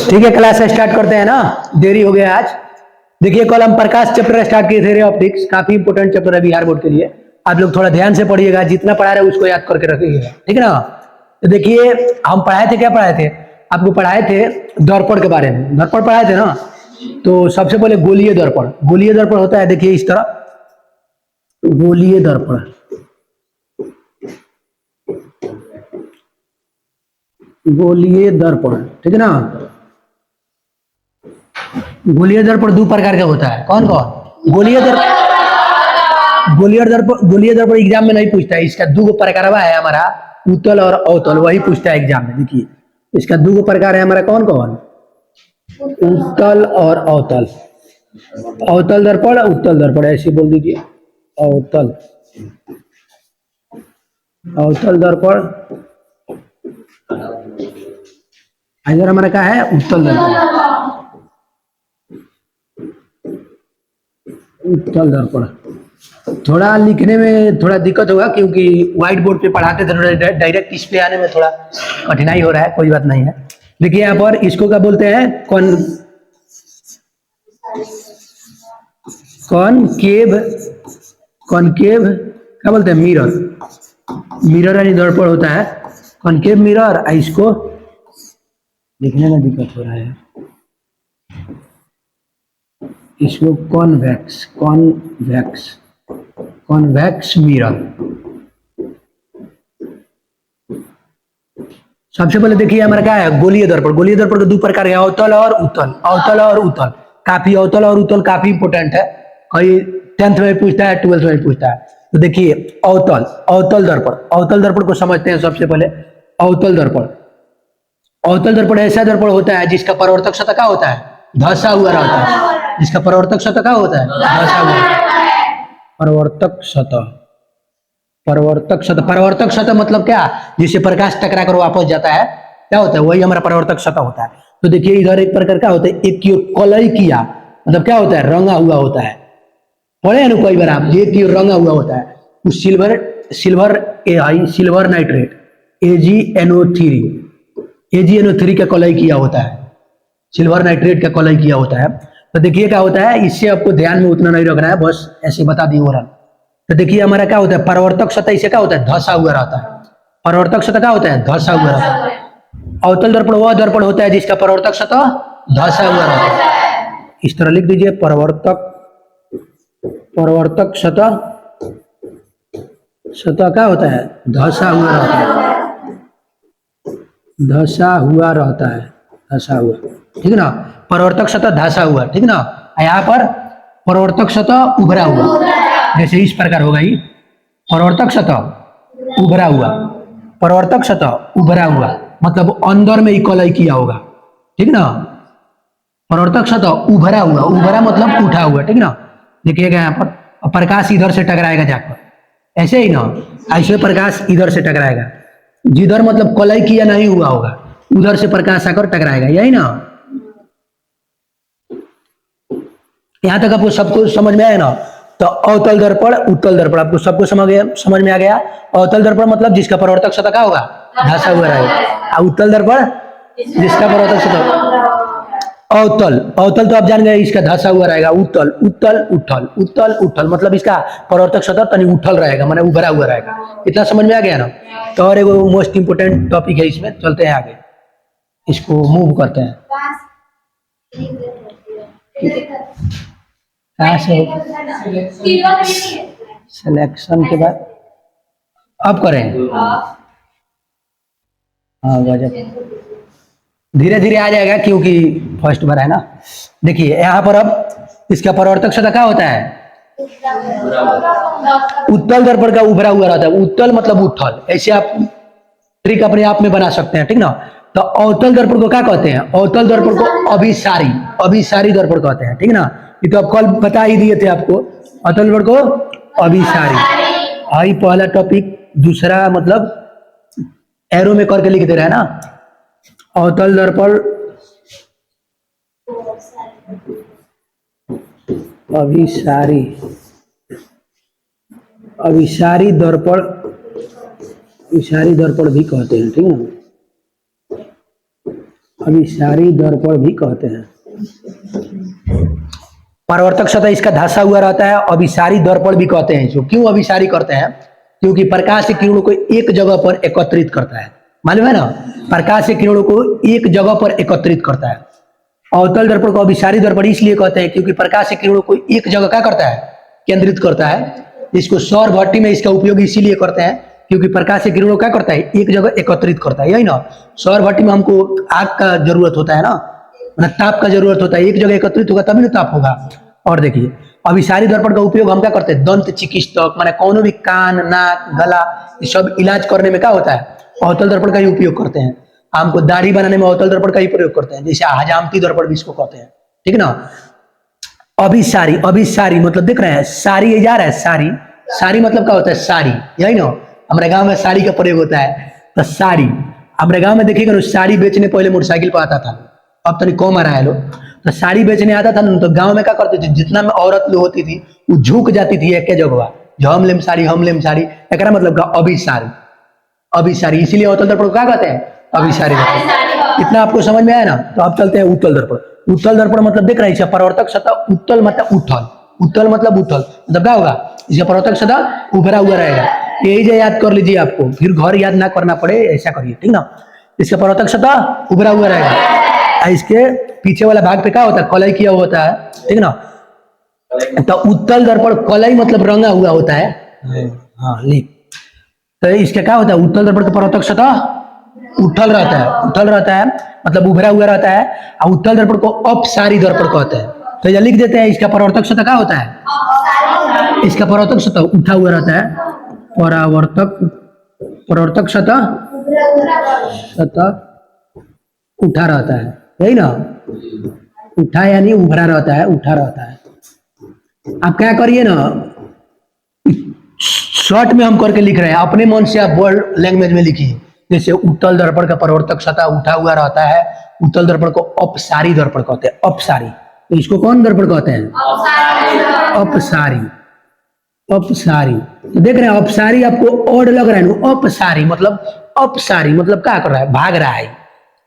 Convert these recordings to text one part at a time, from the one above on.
ठीक है, class start करते हैं ना, देरी हो गया आज। देखिए कल हम प्रकाश चैप्टर स्टार्ट किए थे, रे ऑप्टिक्स, काफी इंपोर्टेंट चैप्टर है बिहार बोर्ड के लिए। आप लोग थोड़ा ध्यान से पढ़िएगा, जितना पढ़ा रहे उसको याद करके रखिएगा, ठीक है ना। तो देखिए हम पढ़ाए थे, क्या पढ़ाए थे आपको, पढ़ाए थे दर्पण के बारे में, दर्पण पढ़ाए थे ना। तो सबसे पहले गोलीय दर्पण, गोलीय दर्पण होता है देखिए इस तरह, गोलीय दर्पण, गोलीय दर्पण, ठीक है ना। गोलीय दर्पण दो प्रकार का होता है, कौन कौन। गोलीय दर्पण, गोलीय दर्पण एग्जाम में नहीं पूछता है, इसका दो प्रकार है हमारा, उत्तल और अवतल, वही पूछता है एग्जाम में। देखिए इसका दो प्रकार है हमारा, कौन कौन, उत्तल और अवतल। अवतल दर्पण, उत्तल दर्पण, ऐसे बोल दीजिए, अवतल, अवतल दर्पण, इधर हमारा क्या है, उत्तल दर्पण, उत्तल दर्पण। थोड़ा लिखने में थोड़ा दिक्कत होगा क्योंकि व्हाइट बोर्ड पे पढ़ाते थे, डायरेक्ट इस पे आने में थोड़ा कठिनाई हो रहा है, कोई बात नहीं है। देखिए यहाँ पर इसको क्या बोलते हैं, कॉनकेव, कॉनकेव क्या बोलते हैं, मिरर, मिरर यानी दर्पण होता है, कॉनकेव मिरर। इसको लिखने में दिक्कत हो रहा है, इसको कॉन्वेक्स, कॉन्वेक्स, कॉन्वेक्स मिरर। सबसे पहले देखिए हमारा क्या है, गोलीय दर्पण। गोलीय दर्पण के दो प्रकार है, अवतल और उत्तल, अवतल और उत्तल। काफी अवतल और उत्तल काफी इंपोर्टेंट है, कई 10th में पूछता है, 12th में पूछता है। तो देखिए अवतल, अवतल दर्पण, अवतल दर्पण को समझते हैं सबसे पहले। अवतल दर्पण, अवतल दर्पण ऐसा दर्पण होता है जिसका परावर्तक सतह क्या होता है, धंसा हुआ रहता है, जिसका परावर्तक सतह क्या होता है, धंसा हुआ, परावर्तक सतह, परावर्तक सतह, परावर्तक सतह मतलब क्या, जिससे प्रकाश टकरा कर वापस जाता है, क्या होता है, वही हमारा परावर्तक सतह होता है। तो देखिए इधर एक प्रकार का होता है, एक की कलई किया, मतलब क्या होता है, रंगा हुआ होता है, पढ़े ना कई बार आप, ये की रंगा हुआ होता है। उस silver, silver silver nitrate, AgNO3, AgNO3 का कलई किया होता है, सिल्वर नाइट्रेट का कलई किया होता है। तो देखिए क्या होता है, इससे आपको ध्यान में उतना नहीं रखना है, बस ऐसे बता दिए ओरल। तो देखिए हमारा क्या होता है, परावर्तक सतह इसे क्या होता है, धंसा हुआ रहता है, परावर्तक सतह क्या होता है, धंसा हुआ रहता है। अवतल दर्पण वह दर्पण होता है जिसका परावर्तक सतह धंसा हुआ रहता है, इस तरह लिख दीजिए, परावर्तक, परावर्तक सतह, सतह क्या होता है, धंसा हुआ रहता है, धंसा हुआ रहता है, धंसा हुआ, ठीक है ना। परावर्तक सतह धंसा हुआ, ठीक है ना। यहाँ पर परावर्तक सतह उभरा हुआ, जैसे इस प्रकार होगा, ये परावर्तक सतह उभरा हुआ, परावर्तक सतह उभरा हुआ, मतलब अंदर में ही कलई किया होगा, ठीक ना। परावर्तक सतह उभरा हुआ, उभरा मतलब उठा हुआ, ठीक ना। देखिएगा यहाँ पर प्रकाश इधर से टकराएगा जाकर, ऐसे ही ना, ऐसे प्रकाश इधर से टकराएगा, जिधर मतलब कलई किया नहीं हुआ होगा उधर से प्रकाश आकर टकराएगा, यही ना। यहां तक आपको सबको समझ में आया ना। तो अवतल दर्पण, उत्तल दर्पण आपको सबको समझ में आ गया। अवतल दर्पण मतलब जिसका परावर्तक सतह क्या होगा, धंसा हुआ रहेगा, और उत्तल दर्पण जिसका परावर्तक सतह, अवतल, अवतल तो आप जान गए, इसका धंसा हुआ रहेगा, उत्तल, उत्तल उठल, उत्तल उठल मतलब इसका परावर्तक सतह तनी उठल रहेगा, माने उभरा हुआ रहेगा। इतना समझ में आ गया ना। तो और एगो मोस्ट इंपोर्टेंट टॉपिक है, इसमें चलते हैं आगे, इसको मूव करते हैं। कहाँ से सिलेक्शन के बाद अब करें, हाँ गजब, धीरे धीरे आ जाएगा क्योंकि फर्स्ट बार है ना। देखिए यहाँ पर अब इसका परावर्तक सतह क्या होता है, उत्तल दर्पण का उभरा हुआ रहता है, उत्तल मतलब उठल, ऐसे आप ट्रिक अपने आप में बना सकते हैं, ठीक ना। तो अवतल दर्पण को क्या कहते हैं, अवतल दर्पण को अभिसारी, अभिसारी दर्पण कहते हैं, ठीक ना। ये तो आप कल बता ही दिए थे आपको, अवतल दर्पण को अभिसारी। आई पहला टॉपिक, दूसरा मतलब एरो में करके लिख दे रहा है ना, अवतल दर्पण अभिसारी, अभिसारी दर्पण, अभिसारी दर्पण भी कहते हैं, ठीक है। अभिसारी दर्पण भी कहते हैं। परावर्तक सतह इसका धंसा हुआ रहता है, अभिसारी दर्पण भी कहते हैं। जो क्यों अभिसारी करते हैं? क्योंकि प्रकाश के किरणों को एक जगह पर एकत्रित करता है। मालूम है ना, प्रकाश के किरणों को एक जगह पर एकत्रित करता है। अवतल दर्पण को अभिसारी दर्पण इसलिए कहते हैं क्योंकि प्रकाश के किरणों को एक जगह क्या करता है? केंद्रित करता है। इसको सौर भट्टी में इसका उपयोग इसीलिए करते हैं क्योंकि प्रकाश के किरणों क्या करता है? एक जगह एकत्रित करता है। यही ना, सौर भट्टी में हमको आग का जरूरत होता है ना, मतलब ताप का जरूरत होता है। एक जगह एकत्रित होगा तभी ना ताप होगा। और देखिए, अभिसारी दर्पण का उपयोग हम क्या करते हैं? दंत चिकित्सक माने कौन भी कान, नाक, गला ये सब इलाज करने में क्या होता है? अवतल दर्पण का ही उपयोग करते हैं। हमको दाढ़ी बनाने में अवतल दर्पण का ही प्रयोग करते हैं, जैसे हजामती दर्पण भी इसको कहते हैं। ठीक है ना। अभिसारी, अभिसारी मतलब देख रहे हैं, सारी ये जा रहा है, सारी, सारी मतलब क्या होता है? साड़ी। यही ना, हमारे गांव में साड़ी का प्रयोग होता है। तो साड़ी हमारे गांव में देखिएगा ना, साड़ी बेचने पहले मोटरसाइकिल पर आता था, अब तो नहीं कम आ रहा है लोग। तो साड़ी बेचने आता था ना, तो गांव में क्या करते थे? जितना में औरत लोग होती थी वो झुक जाती थी एक जगह, जो हम लेम साड़ी, हम लेम साड़ी। एक मतलब का अभिसारी, अभिसारी इसीलिए अवतल दर्पण को क्या कहते हैं? अभिसारी दर्पण। इतना आपको समझ में आया ना। तो अब चलते हैं उत्तल दर्पण। उत्तल दर्पण मतलब देख रहे हैं, परावर्तक सतह उत्तल मतलब उथल, उत्तल मतलब उथल, मतलब क्या होगा? इसका परावर्तक सतह उभरा हुआ रहेगा। यही जो याद कर लीजिए, आपको फिर घर याद ना करना पड़े, ऐसा करिए। ठीक ना। इसका परावर्तक सतह उभरा हुआ रहेगा। इसके पीछे वाला भाग पे क्या होता है? कलई किया हुआ होता है। ठीक ना। तो उत्तल दर्पण कलई मतलब रंगा हुआ होता है। हाँ लिख। तो इसका क्या होता है? उत्तल दर्पण का परावर्तक सतह उठल रहता है, उठल रहता है मतलब उभरा हुआ रहता है। और उत्तल दर्पण को अपसारी दर्पण कहते हैं। तो ये लिख देते हैं, इसका परावर्तक सतह क्या होता है? इसका परावर्तक सतह उठा हुआ रहता है। परावर्तक, परावर्तक सतह, सतह उठा रहता है। यही ना, उठा यानी उभरा रहता है, उठा रहता है। आप क्या करिए ना, शॉर्ट में हम करके लिख रहे हैं, अपने मन से आप वर्ड लैंग्वेज में लिखिए। जैसे उत्तल दर्पण का परावर्तक सतह उठा हुआ रहता है। उत्तल दर्पण को अपसारी दर्पण कहते हैं। अपसारी, तो इसको कौन दर्पण कहते हैं? अपसारी, अपसारी। तो देख रहे हैं, अपसारी आपको ऑड लग रहा है ना? अपसारी मतलब, अपसारी मतलब क्या कर रहा है? भाग रहा है।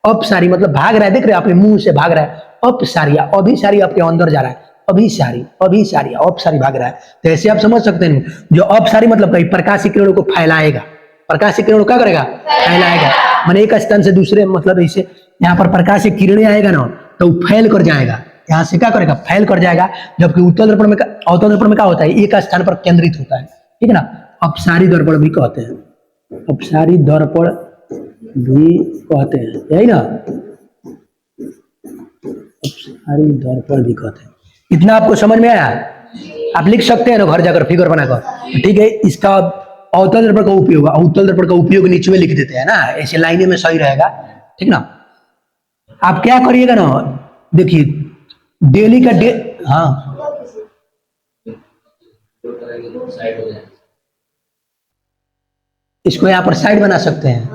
अपसारी मतलब भाग रहा है, देख रहे हैं, अपने मुंह से भाग रहा है। अपसारी, अभिसारी आपके अंदर जा रहा है। अभिसारी, अभिसारी, अपसारी भाग रहा है। तो ऐसे आप समझ सकते हैं, जो अपसारी मतलब कहीं प्रकाश की किरणों को फैलाएगा। प्रकाश की किरणों क्या करेगा? फैलाएगा। मैंने एक स्थान से दूसरे, मतलब ऐसे यहाँ पर प्रकाश की किरणें आएगा ना, तो वो फैल कर जाएगा। यहाँ से क्या करेगा? फैल कर जाएगा। जबकि उत्तल दर्पण में, अवतल दर्पण में क्या होता है? एक स्थान पर केंद्रित होता है। ठीक है ना। अपसारी दर्पण भी कहते हैं, अपसारी दर्पण भी कहते हैं। यही ना, अपसारी दर्पण भी कहते हैं। इतना आपको समझ में आया? आप लिख सकते हैं ना घर जाकर फिगर बनाकर। ठीक है। इसका अवतल दर्पण का उपयोग, अवतल दर्पण का उपयोग नीचे में लिख देते हैं ना, ऐसे लाइने में सही रहेगा। ठीक ना। आप क्या करिएगा ना, देखिए डेली का हाँ, इसको यहाँ पर साइड बना सकते हैं।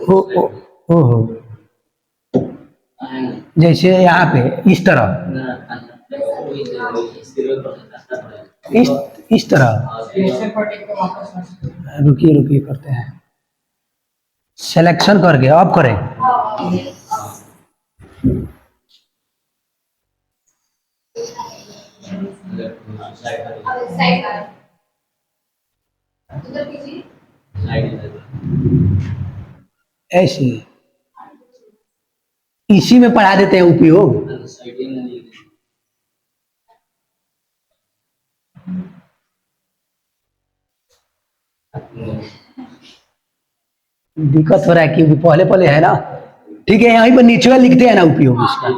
हो जैसे यहाँ पे इस तरह, इस तरह। रुकिए रुकिए, करते हैं सिलेक्शन करके, अब करें। ऐसे इसी में पढ़ा देते हैं उपयोग। दिक्कत हो रहा है क्योंकि पहले पहले है ना। ठीक है, यहीं पर नीचे लिखते हैं ना उपयोग इसका।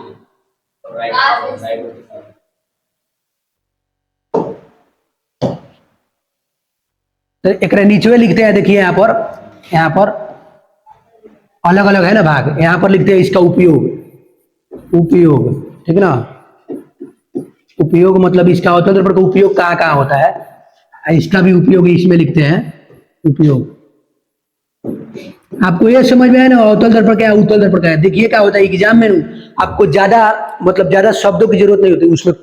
तो एक नीचे लिखते हैं, देखिए यहाँ पर अलग अलग है ना भाग, यहाँ पर लिखते हैं इसका उपयोग, उपयोग। ठीक ना। उपयोग मतलब इसका अवतल दर्पण का उपयोग कहाँ कहाँ होता है, इसका भी उपयोग इसमें लिखते हैं, उपयोग। आपको ये समझ में आया ना, अवतल दर्पण क्या है, उत्तल दर्पण क्या है। देखिए क्या होता है एग्जाम में आपको ज्यादा, मतलब ज्यादा शब्दों की जरूरत नहीं होती उसमें।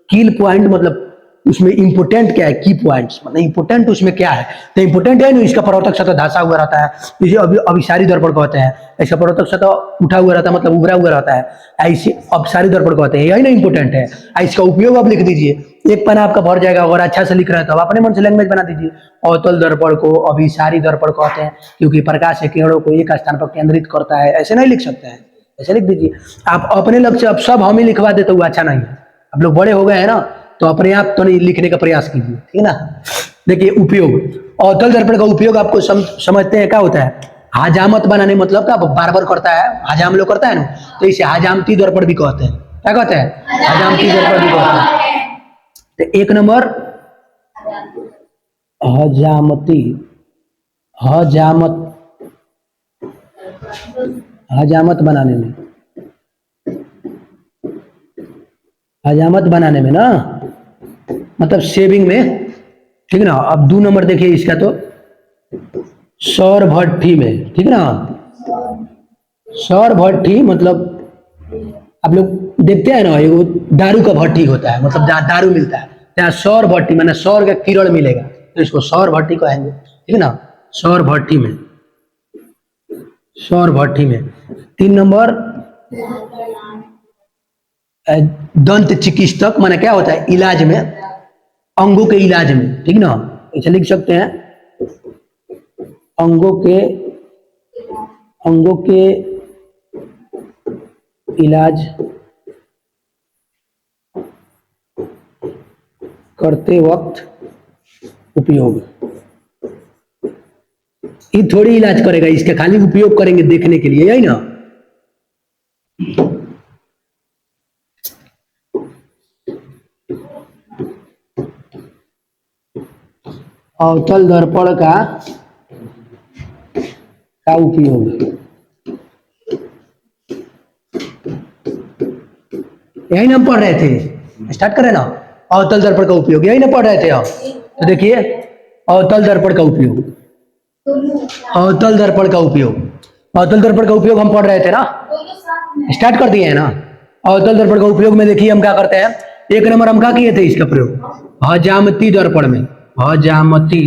कील पॉइंट मतलब उसमें इंपोर्टेंट क्या है, की पॉइंट्स, मतलब इंपोर्टेंट उसमें क्या है। तो इंपोर्टेंट है ना, इसका प्रवर्तक सतह धंसा हुआ रहता है, इसे अभिसारी दर्पण कहते हैं। इसका प्रवर्तक सतह उठा हुआ रहता है, मतलब उभरा हुआ रहता है, ऐसे अपसारी दर्पण कहते हैं। यही ना इंपोर्टेंट है। इसका उपयोग आप लिख दीजिए, एक पन्ना आपका भर जाएगा। अगर अच्छा से लिख रहे हैं तो आप अपने मन से लैंग्वेज बना दीजिए। अवतल दर्पण को अभिसारी दर्पण कहते हैं, क्योंकि प्रकाश के किरणों को एक स्थान पर केंद्रित करता है। ऐसे नहीं लिख सकते हैं, ऐसे लिख दीजिए। आप अपने लक्ष्य अब सब हम ही लिखवा देते, वो अच्छा नहीं है। आप लोग बड़े हो गए हैं ना, तो अपने आप तो नहीं लिखने का प्रयास कीजिए, ठीक ना। देखिए उपयोग, अवतल दर्पण का उपयोग आपको समझते हैं क्या होता है। हजामत बनाने, मतलब क्या, बार बार करता है, हजाम लोग करता है ना, तो इसे हजामती दर्पण भी कहते हैं। क्या कहते हैं, हजामती दर्पण भी कहते हैं। तो एक नंबर हजामती, हजामत, हजामत बनाने में, हजामत बनाने में ना, मतलब शेविंग में, ठीक ना। अब 2 नंबर देखिए इसका, तो सौर भट्ठी में, ठीक ना। सौर भट्ठी मतलब आप लोग देखते हैं ना, एगो दारू का भट्टी होता है, मतलब जहाँ दारू मिलता है, यहाँ सौर भट्टी मैंने सौर का किरण मिलेगा, तो इसको सौर भट्टी कहेंगे, ठीक ना। सौर भट्टी में, सौर भट्टी में। 3 नंबर दंत चिकित्सक, माने क्या होता है, इलाज में, अंगों के इलाज में, ठीक ना। इसे लिख सकते हैं, अंगों के, अंगों के इलाज करते वक्त उपयोग। ये थोड़ी इलाज करेगा, इसका खाली उपयोग करेंगे देखने के लिए, यही ना। अवतल दर्पण का उपयोग, यही ना हम पढ़ रहे थे, स्टार्ट करें ना। अवतल दर्पण का उपयोग यही ना पढ़ रहे थे हम। तो देखिए अवतल दर्पण का उपयोग, अवतल दर्पण का उपयोग, अवतल दर्पण का उपयोग हम पढ़ रहे थे ना, स्टार्ट कर दिए हैं ना। अवतल दर्पण का उपयोग में देखिए हम क्या करते हैं। एक नंबर हम क्या किए थे इसका प्रयोग, हजामती दर्पण में, हजामती,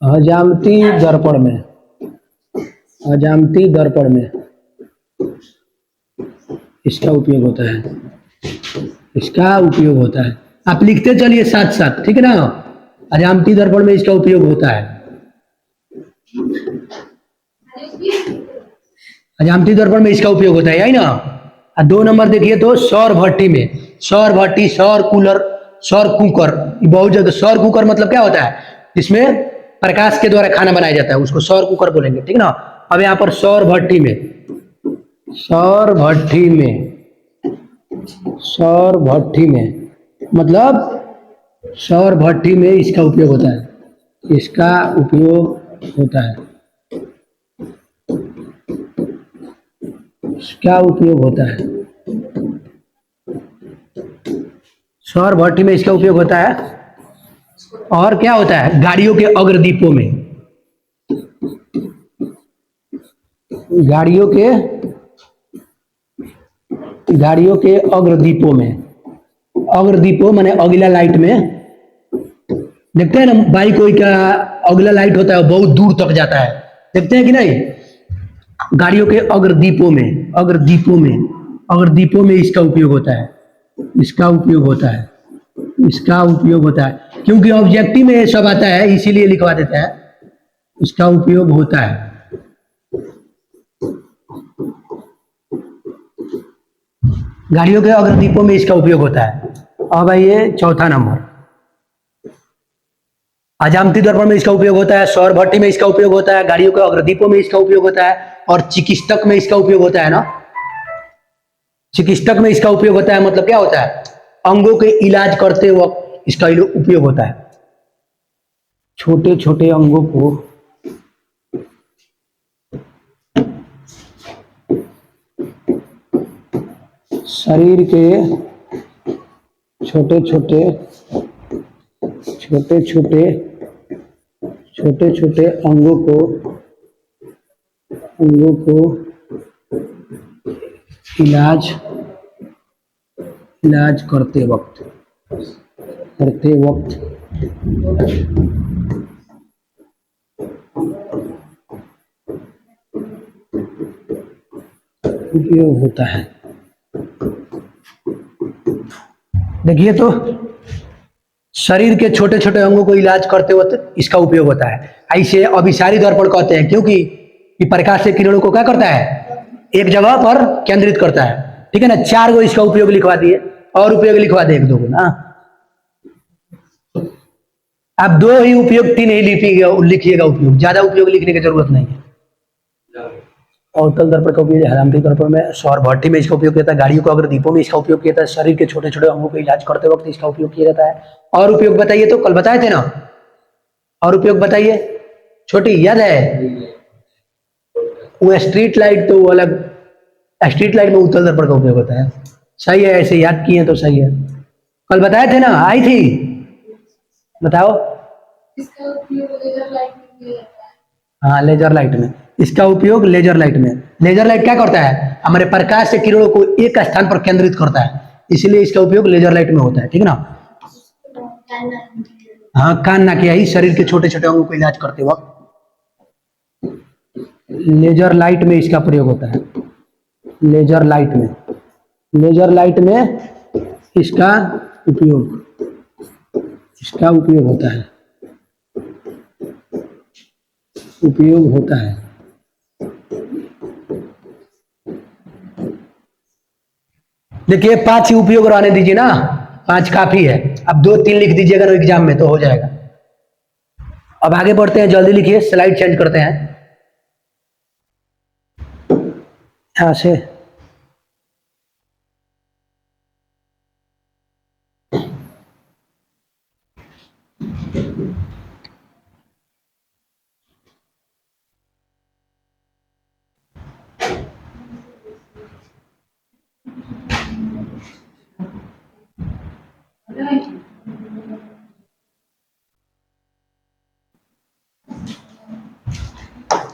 हजामती दर्पण में, हजामती दर्पण में इसका उपयोग होता है, इसका उपयोग होता है। आप लिखते चलिए साथ साथ, ठीक है ना। हजामती दर्पण में इसका उपयोग होता है, हजामती दर्पण में इसका उपयोग होता है, यही ना। 2 नंबर देखिए तो सौर भट्टी में, सौर भट्टी, सौर कूलर, सौर कुकर, बहुत जगह सौर कुकर मतलब क्या होता है, इसमें प्रकाश के द्वारा खाना बनाया जाता है, उसको सौर कुकर बोलेंगे, ठीक ना। अब यहाँ पर सौर भट्टी में, सौर भट्टी में, सौर भट्टी में मतलब सौर भट्टी में इसका उपयोग होता है, इसका उपयोग होता है, इसका उपयोग होता है। सौर भट्टी में इसका उपयोग होता है। और क्या होता है, गाड़ियों के अग्रदीपों में, गाड़ियों के, गाड़ियों के अग्रदीपों में, अग्रदीपों माने अगला लाइट में, देखते हैं ना बाइक कोई का अगला लाइट होता है बहुत दूर तक जाता है, देखते हैं कि नहीं। गाड़ियों के अग्रदीपों में, अग्रदीपों में, अग्रदीपों में इसका उपयोग होता है, इसका उपयोग होता है, इसका उपयोग होता है, क्योंकि ऑब्जेक्टिव में ये सब आता है इसीलिए लिखवा देते हैं, इसका उपयोग होता है। गाड़ियों के अग्रदीपों में इसका उपयोग होता है। अब आइए चौथा नंबर, हजामती दर्पण में इसका उपयोग होता है, सौर भट्टी में इसका उपयोग होता है, गाड़ियों के अग्रदीपों में इसका उपयोग होता है, और चिकित्सक में इसका उपयोग होता है ना। चिकित्सक में इसका उपयोग होता है मतलब क्या होता है, अंगों के इलाज करते वक्त इसका उपयोग होता है। छोटे छोटे अंगों को शरीर के छोटे छोटे, छोटे छोटे, छोटे छोटे अंगों को, अंगों को इलाज, इलाज करते वक्त उपयोग होता है। देखिए तो शरीर के छोटे छोटे अंगों को इलाज करते वक्त इसका उपयोग होता है। ऐसे अभिसारी दर्पण कहते हैं क्योंकि ये प्रकाश से किरणों को क्या करता है, एक जगह पर केंद्रित करता है। ठीक है ना, 4 गो इसका उपयोग लिखवा दिए, और उपयोग लिखवा दे 1-2 गो ना। आप 2 ही उपयोग 3 ही लिखिएगा, उपयोग ज्यादा उपयोग लिखने की जरूरत नहीं है। अवतल दर्पण का उपयोग हरामती दर्पण में, सौर भट्टी में इसका उपयोग किया जाता है, गाड़ियों को अगर दीपों में इसका उपयोग किया जाता है, शरीर के छोटे छोटे अंगों को इलाज करते वक्त इसका उपयोग किया जाता है। और उपयोग बताइए, तो कल बताए थे ना, और उपयोग बताइए छोटी, याद है? वो स्ट्रीट लाइट तो वो अलग, स्ट्रीट लाइट में उत्तल दर्पण का उपयोग होता है। सही है, ऐसे याद किए तो सही है। कल बताए थे ना, आई थी, बताओ। इसका उपयोग लेजर लाइट में किया जाता है। हाँ, लेजर लाइट में, इसका उपयोग लेजर लाइट में। लेजर लाइट क्या करता है, हमारे प्रकाश से किरणों को एक स्थान पर केंद्रित करता है, इसलिए इसका उपयोग लेजर लाइट में होता है। ठीक है ना। हाँ, कान ना किया ही, शरीर के छोटे छोटे अंगों को इलाज करते वक्त लेजर लाइट में इसका प्रयोग होता है। लेजर लाइट में, लेजर लाइट में इसका उपयोग होता है, उपयोग होता है। देखिए 5 ही उपयोग रहने दीजिए ना, 5 काफी है। अब 2-3 लिख दीजिएगा ना एग्जाम में तो हो जाएगा। अब आगे बढ़ते हैं, जल्दी लिखिए, स्लाइड चेंज करते हैं यहां से।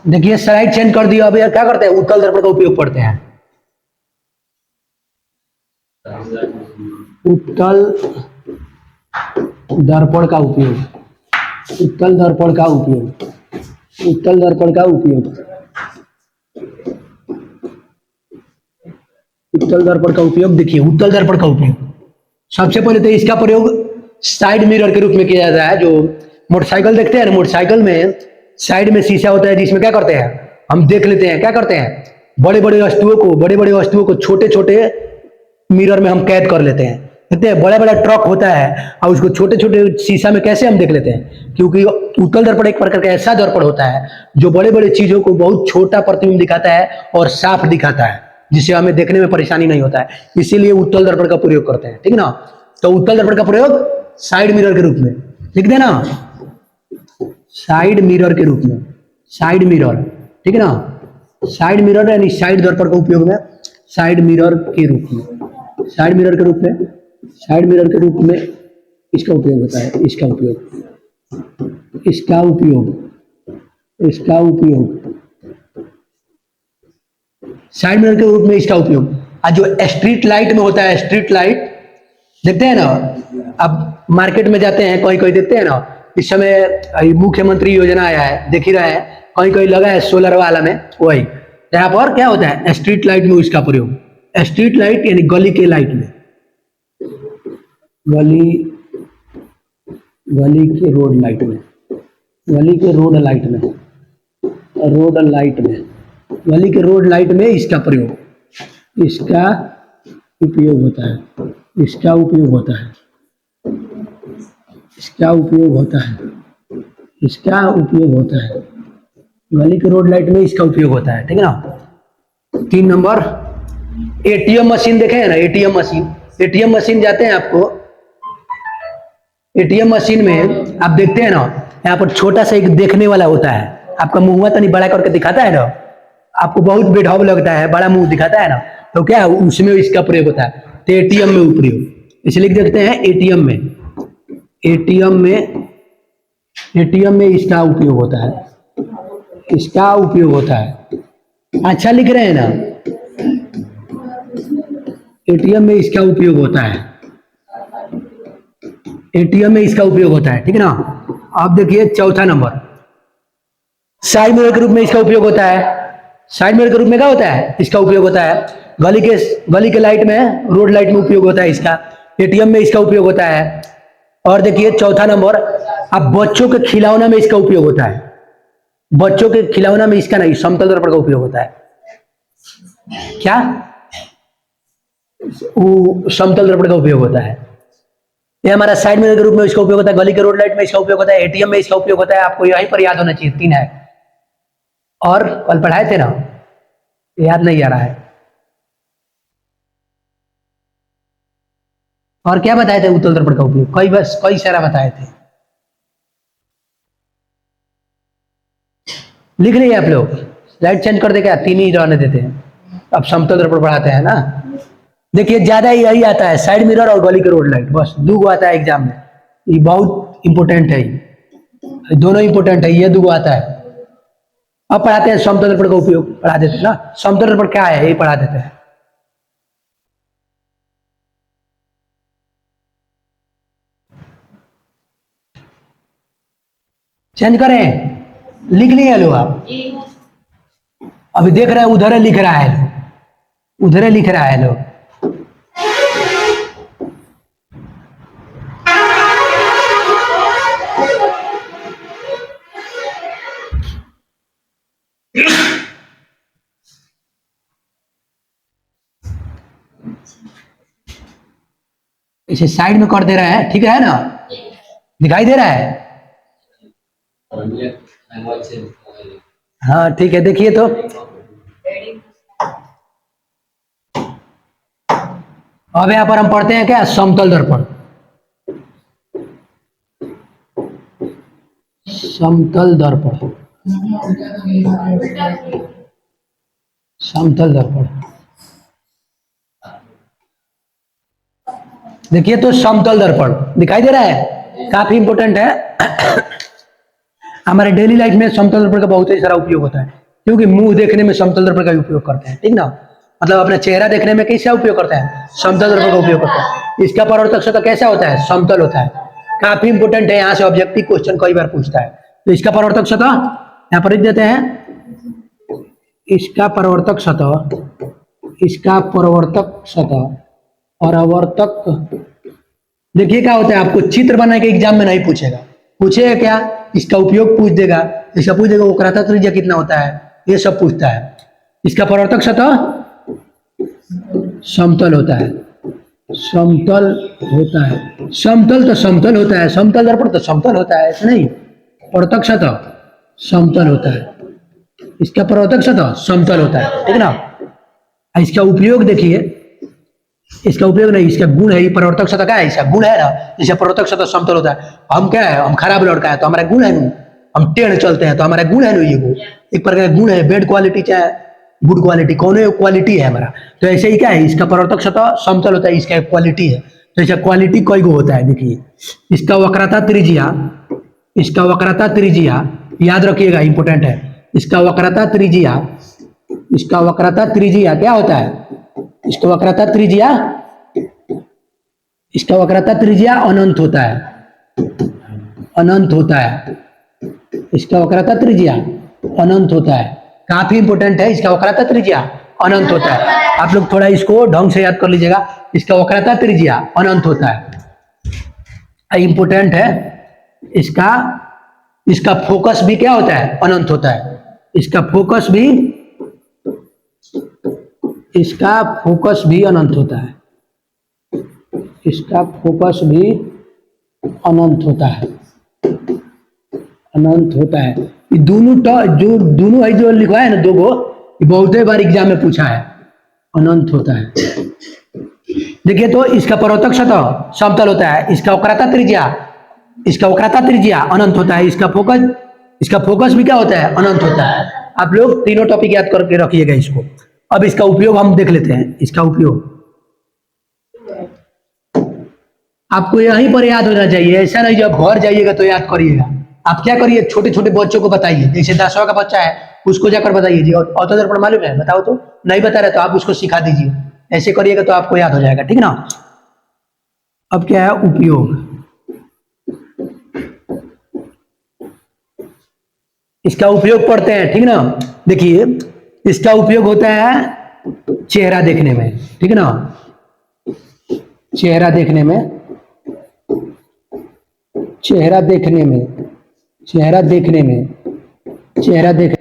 देखिए स्लाइड चेंज कर दिया। अब यार क्या करते हैं, उत्तल दर्पण का उपयोग पढ़ते हैं। उत्तल दर्पण का उपयोग, उत्तल दर्पण का उपयोग, उत्तल दर्पण का उपयोग, उत्तल दर्पण का उपयोग। देखिए उत्तल दर्पण का उपयोग सबसे पहले तो इसका प्रयोग साइड मिरर के रूप में किया जाता है। जो मोटरसाइकिल देखते हैं ना, मोटरसाइकिल में साइड में शीशा होता है, जिसमें क्या करते हैं, हम देख लेते हैं, क्या करते हैं, बड़े बड़े वस्तुओं को छोटे छोटे मिरर में हम कैद कर लेते हैं। देखते हैं बड़ा बड़ा ट्रक होता है और उसको छोटे छोटे शीशा में कैसे हम देख लेते हैं, क्योंकि उत्तल दर्पण एक प्रकार का ऐसा दर्पण होता है जो बड़े बड़े चीजों को बहुत छोटा प्रतिबिंब दिखाता है और साफ दिखाता है, जिससे हमें देखने में परेशानी नहीं होता है। इसीलिए उत्तल दर्पण का प्रयोग करते हैं। ठीक है ना। तो उत्तल दर्पण का प्रयोग साइड मिरर के रूप में लिख देना, साइड मिरर के रूप में, साइड मिरर। ठीक है ना। साइड मिरर यानी साइड दर्पण का उपयोग में साइड मिरर के रूप में, साइड मिरर के रूप में, साइड मिरर के रूप में इसका उपयोग होता है। इसका उपयोग, इसका उपयोग, इसका उपयोग साइड मिरर के रूप में इसका उपयोग। आज जो स्ट्रीट लाइट में होता है, स्ट्रीट लाइट देखते हैं ना, अब मार्केट में जाते हैं, कहीं कहीं देखते हैं ना, इस समय मुख्यमंत्री योजना आया है, देख ही रहे हैं, कहीं कहीं लगा है सोलर वाला में, वही यहाँ पर क्या होता है, स्ट्रीट लाइट में इसका प्रयोग। स्ट्रीट लाइट यानी गली के लाइट में, गली के रोड लाइट में, गली के रोड लाइट में, रोड लाइट में, गली के रोड लाइट में इसका प्रयोग, इसका उपयोग होता है, इसका उपयोग होता है, इसका उपयोग होता है, इसका उपयोग होता है, गली के रोड लाइट में इसका उपयोग होता है। ठीक है ना। 3 नंबर, एटीएम मशीन देखे हैं ना, एटीएम मशीन, एटीएम मशीन जाते हैं आपको, एटीएम मशीन में आप देखते हैं ना, यहाँ पर छोटा सा एक देखने वाला होता है, आपका मुंह तो नहीं बड़ा करके दिखाता है ना, आपको बहुत बेढब लगता है, बड़ा मुंह दिखाता है ना, तो क्या उसमें इसका प्रयोग होता है। तो एटीएम में उपयोग, इसलिए लिख देखते हैं एटीएम में, एटीएम में, एटीएम में इसका उपयोग होता है, इसका उपयोग होता है। अच्छा लिख रहे हैं ना, एटीएम में इसका उपयोग होता है, एटीएम में इसका उपयोग होता है, ठीक है ना। अब देखिए चौथा नंबर, साइड मिरर के रूप में इसका उपयोग होता है। साइड मिरर के रूप में क्या होता है, इसका उपयोग होता है। गली के लाइट में, रोड लाइट में उपयोग होता है इसका। एटीएम में इसका उपयोग होता है। और देखिए चौथा नंबर, अब बच्चों के खिलौना में इसका उपयोग होता है। बच्चों के खिलौना में इसका नहीं, समतल दर्पण का उपयोग होता है। क्या, वो समतल दर्पण का उपयोग होता है। ये हमारा साइड मिरर के रूप में इसका उपयोग होता है। गली के रोड लाइट में इसका उपयोग होता है। एटीएम में इसका उपयोग होता है। आपको यहीं पर याद होना चाहिए, 3 है। और कल पढ़ाए थे ना, याद नहीं आ रहा है। और क्या बताए थे उत्तल दर्पण का उपयोग, कई सारा बताए थे, लिख लीजिए आप लोग। स्लाइड चेंज कर दे क्या, 3 ही रहने देते हैं, अब समतल दर्पण पढ़ाते हैं ना। देखिए ज्यादा यही आता है, साइड मिरर और गली के रोड लाइट, बस 2 आता है एग्जाम में। ये बहुत इंपोर्टेंट है, ये दोनों इंपोर्टेंट है, ये 2 आता है। अब पढ़ाते हैं समतल दर्पण का उपयोग, पढ़ा देते हैं ना। समतल दर्पण क्या है, ये पढ़ा देते हैं। चेंज करें, लिख लिए लो आप। अभी देख रहे हैं उधर लिख रहा है, उधर लिख रहा है लोग। इसे साइड में कर दे रहे हैं, ठीक है ना, दिखाई दे रहा है। हाँ ठीक है, देखिए तो अब यहां पर हम पढ़ते हैं क्या, समतल दर्पण। समतल दर्पण, समतल दर्पण। देखिए तो समतल दर्पण दिखाई दे रहा है, काफी इंपोर्टेंट है। हमारे डेली लाइफ में समतल दर्पण का बहुत ही सारा उपयोग होता है, क्योंकि मुंह देखने में समतल दर्पण का उपयोग करते हैं, ठीक ना। मतलब अपना चेहरा देखने में कैसा उपयोग करता है, समतल दर्पण का उपयोग करता है। इसका परावर्तक सतह कैसा होता है, समतल होता है। काफी इंपोर्टेंट है, यहाँ से ऑब्जेक्टिव क्वेश्चन कई बार पूछता है। तो इसका परावर्तक सतह यहाँ पर लिख देते हैं, इसका परावर्तक सतह, इसका परावर्तक सतह, परावर्तक। देखिए क्या होता है, आपको चित्र बना के एग्जाम में नहीं पूछेगा, पूछेगा क्या, इसका उपयोग पूछ देगा। इसका पूछ देगा वक्रता त्रिज्या कितना होता है, ये सब पूछता है। इसका परावर्तक सतह समतल होता है, समतल होता है। समतल तो समतल होता है, समतल दर्पण तो समतल होता है, ऐसा नहीं। परावर्तक सतह समतल होता है, इसका परावर्तक सतह समतल होता है, ठीक ना। इसका उपयोग देखिए, इसका उपयोग नहीं, इसका गुण है। ये परावर्तक सतह क्या है, इसका गुण है ना। जैसे परावर्तक सतह समतल होता है, हम क्या है, हम खराब लड़का है तो हमारा गुण है ना, हम टेढ़ चलते हैं तो हमारा गुण है ना, ये वो एक प्रकार का गुण है। बेड क्वालिटी चाहे गुड क्वालिटी, कौन क्वालिटी है हमारा। तो ऐसे ही क्या है, इसका परावर्तक सतह समतल होता है, इसका एक क्वालिटी है। तो इसका क्वालिटी कई गो होता है, देखिए। इसका वक्रता त्रिज्या, इसका वक्रता त्रिज्या याद रखिएगा, इंपोर्टेंट है। इसका वक्रता त्रिज्या, इसका वक्रता त्रिज्या क्या होता है, इसका वक्रता त्रिज्या, इसका वक्रता त्रिज्या अनंत होता है, अनंत होता है। इसका वक्रता त्रिज्या अनंत होता है, काफी इंपोर्टेंट है। इसका वक्रता त्रिज्या अनंत होता है, आप लोग थोड़ा इसको ढंग से याद कर लीजिएगा। इसका वक्रता त्रिज्या अनंत होता है, इंपोर्टेंट है। इसका फोकस भी क्या होता है, अनंत होता है। इसका फोकस भी, इसका फोकस भी अनंत होता है, इसका फोकस भी अनंत होता है, अनंत होता है। ये दोनों जो दोनों है जो लिखवा है ना, 2 गो, बहुत बार एग्जाम में पूछा है, अनंत होता है। देखिए तो इसका परावर्तक सतह समतल होता है, इसका वक्रता त्रिज्या, इसका वक्रता त्रिज्या अनंत होता है। इसका फोकस भी क्या होता है, अनंत होता है। आप लोग तीनों टॉपिक याद करके रखिएगा इसको। अब इसका उपयोग हम देख लेते हैं। इसका उपयोग आपको यहीं पर याद होना चाहिए, ऐसा नहीं जब घर जाइएगा तो याद करिएगा। आप क्या करिए, छोटे छोटे बच्चों को बताइए, जैसे 10वां का बच्चा है उसको जाकर बताइए जी, अवतल दर्पण मालूम है, बताओ तो। नहीं बता रहे तो आप उसको सिखा दीजिए, ऐसे करिएगा तो आपको याद हो जाएगा, ठीक है ना। अब क्या है उपयोग, इसका उपयोग पढ़ते हैं, ठीक ना। देखिए इसका उपयोग होता है चेहरा देखने में, ठीक है ना, चेहरा देखने में, चेहरा देखने में, चेहरा देखने में, चेहरा देख